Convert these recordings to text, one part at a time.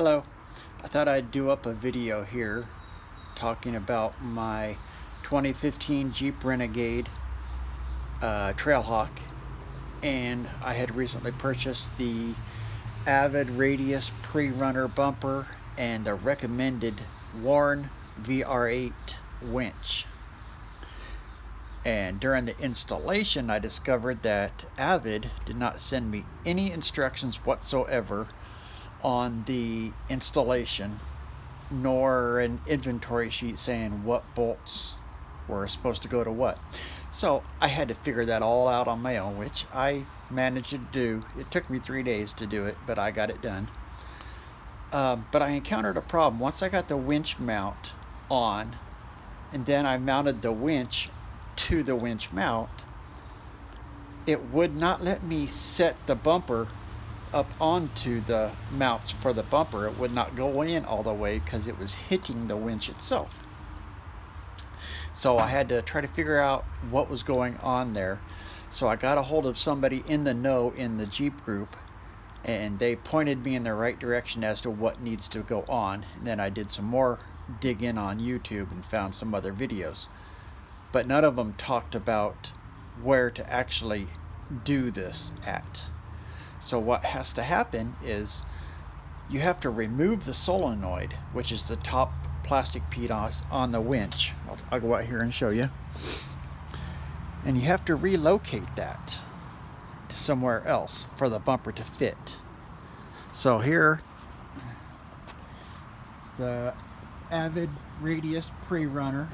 Hello, I thought I'd do up a video here talking about my 2015 Jeep Renegade Trailhawk, and I had recently purchased the Avid Prerunner bumper and the recommended worn VR8 winch. And during the installation I discovered that Avid did not send me any instructions whatsoever on the installation, nor an inventory sheet saying what bolts were supposed to go to what. So I had to figure that all out on my own, which I managed to do. It took me 3 days to do it, but I got it done. But I encountered a problem. Once I got the winch mount on, and then I mounted the winch to the winch mount, it would not let me set the bumper up onto the mounts for the bumper. It would not go in all the way because it was hitting the winch itself. So I had to try to figure out what was going on there. So I got a hold of somebody in the know in the Jeep group, and they pointed me in the right direction as to what needs to go on. And then I did some more digging on YouTube and found some other videos, but none of them talked about where to actually do this at. So what has to happen is you have to remove the solenoid, which is the top plastic piece on the winch. I'll go out here and show you. And you have to relocate that to somewhere else for the bumper to fit. So here, the Avid Prerunner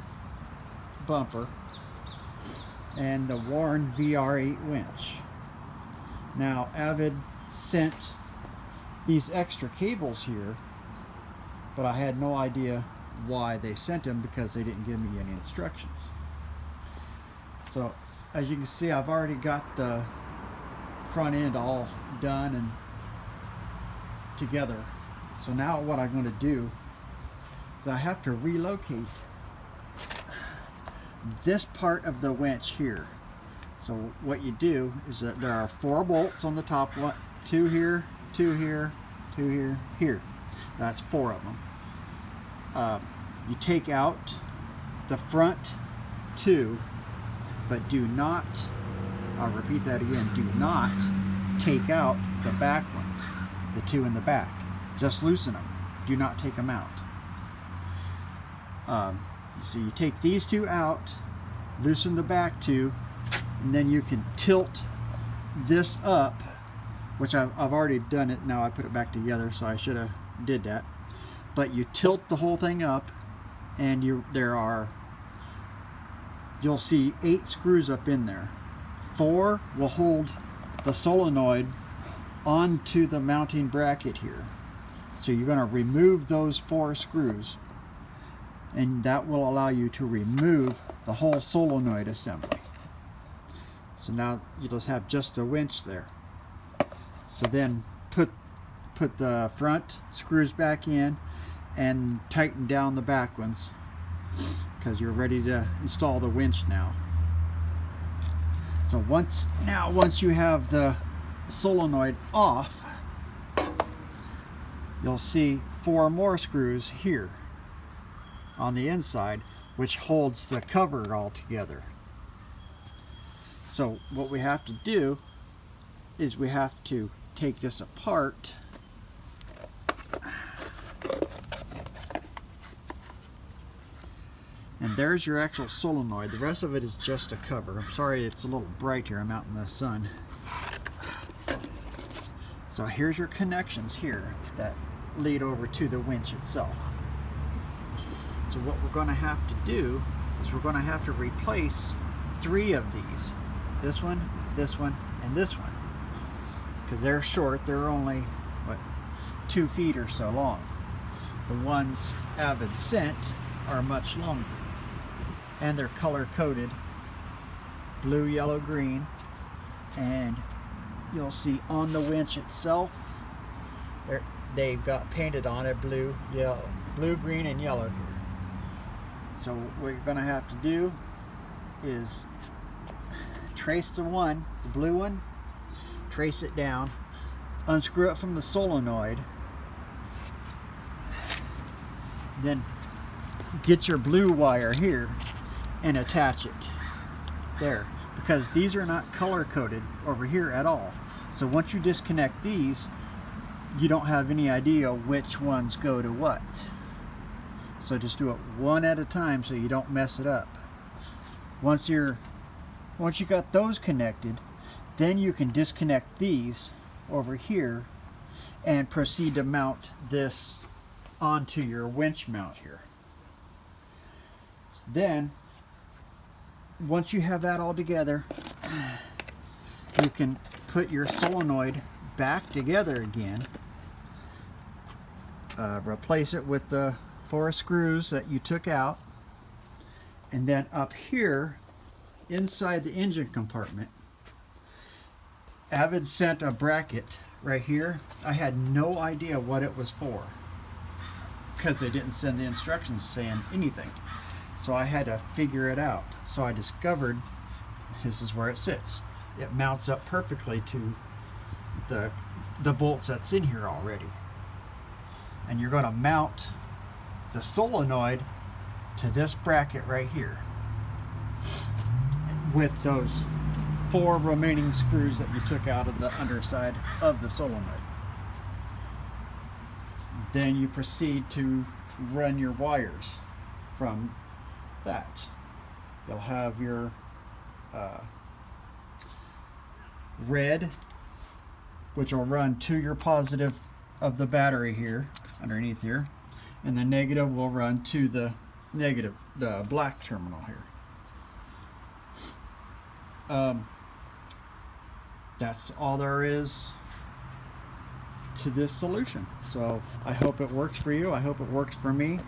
bumper and the worn VR8 winch. Now Avid sent these extra cables here, but I had no idea why they sent them because they didn't give me any instructions. So as you can see, I've already got the front end all done and together. So now what I'm going to do is I have to relocate this part of the winch here. So what you do is that there are 4 bolts on the top, 2 here, 2 here, 2 here, here. That's 4 of them. You take out the front 2, but do not, I'll repeat that again, do not take out the back ones, the 2 in the back. Just loosen them. Do not take them out. So you take these 2 out, loosen the back 2, and then you can tilt this up, which I've already done it. Now I put it back together, so I should have did that. But you tilt the whole thing up, and you'll see 8 screws up in there. 4 will hold the solenoid onto the mounting bracket here. So you're going to remove those 4 screws, and that will allow you to remove the whole solenoid assembly. So now you just have just the winch there. So then put the front screws back in and tighten down the back ones, because you're ready to install the winch now. So once you have the solenoid off, you'll see 4 more screws here on the inside, which holds the cover all together. So what we have to do is we have to take this apart and there's your actual solenoid. The rest of it is just a cover. I'm sorry it's a little bright here, I'm out in the sun. So here's your connections here that lead over to the winch itself. So what we're going to have to do is we're going to have to replace 3 of these. This one, and this one. Because they're short, they're only, 2 feet or so long. The ones Avid sent are much longer. And they're color coded, blue, yellow, green. And you'll see on the winch itself, they've got painted on it blue, green, and yellow here. So what you're going to have to do is trace the blue one, trace it down, unscrew it from the solenoid, Then get your blue wire here and attach it there, because these are not color coded over here at all. So once you disconnect these, you don't have any idea which ones go to what. So just do it one at a time so you don't mess it up. Once you got those connected, then you can disconnect these over here and proceed to mount this onto your winch mount here. So then, once you have that all together, you can put your solenoid back together again, replace it with the 4 screws that you took out, and then up here inside the engine compartment, Avid sent a bracket right here. I had no idea what it was for because they didn't send the instructions saying anything. So I had to figure it out. So I discovered this is where it sits. It mounts up perfectly to the bolts that's in here already. And you're going to mount the solenoid to this bracket right here with those 4 remaining screws that you took out of the underside of the solenoid. Then you proceed to run your wires from that. You'll have your red, which will run to your positive of the battery here underneath here, and the negative will run to the negative, the black terminal here. That's all there is to this solution. So I hope it works for you. I hope it works for me.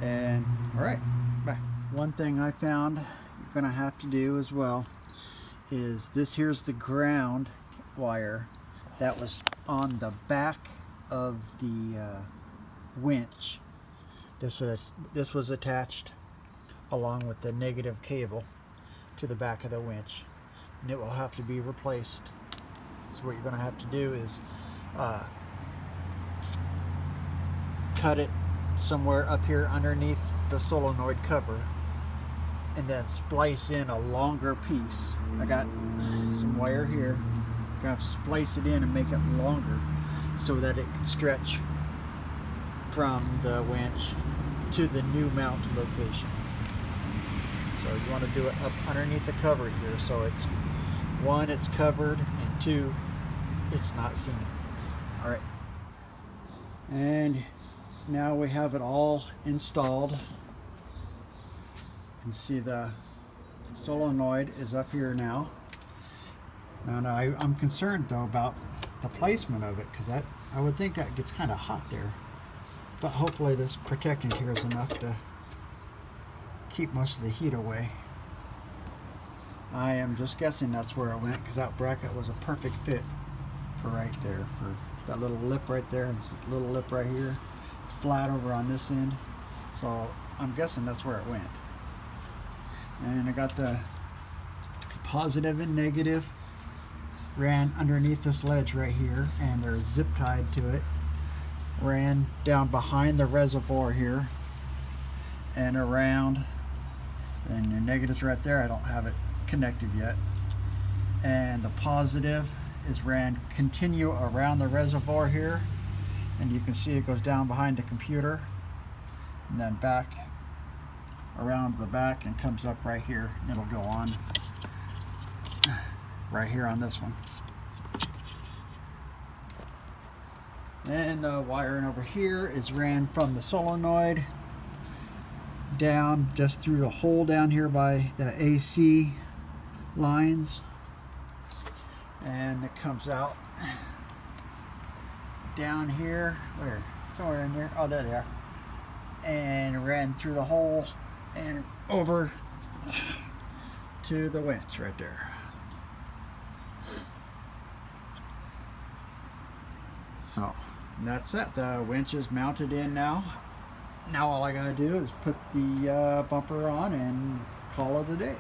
And all right, bye. One thing I found you're gonna have to do as well is this. Here's the ground wire that was on the back of the winch. This was attached along with the negative cable to the back of the winch, and it will have to be replaced. So what you're going to have to do is cut it somewhere up here underneath the solenoid cover, and then splice in a longer piece. I got some wire here. You're going to have to splice it in and make it longer so that it can stretch from the winch to the new mount location. So you want to do it up underneath the cover here, so it's 1, it's covered, and 2, it's not seen. All right, and now we have it all installed. You can see the solenoid is up here now. Now I'm concerned though about the placement of it, because I would think that gets kind of hot there, but hopefully this protectant here is enough to keep most of the heat away. I am just guessing that's where it went, because that bracket was a perfect fit for right there, for that little lip right there and little lip right here. It's flat over on this end, so I'm guessing that's where it went. And I got the positive and negative ran underneath this ledge right here, and they're zip tied to it. Ran down behind the reservoir here and around, and your negative's right there. I don't have it connected yet. And the positive is ran continue around the reservoir here, and you can see it goes down behind the computer and then back around the back and comes up right here, and it'll go on right here on this one. And the wiring over here is ran from the solenoid down just through the hole down here by the AC lines, and it comes out down here, where, somewhere in there, oh there they are, and ran through the hole and over to the winch right there. So that's it. The winch is mounted in now. Now all I gotta do is put the bumper on and call it a day.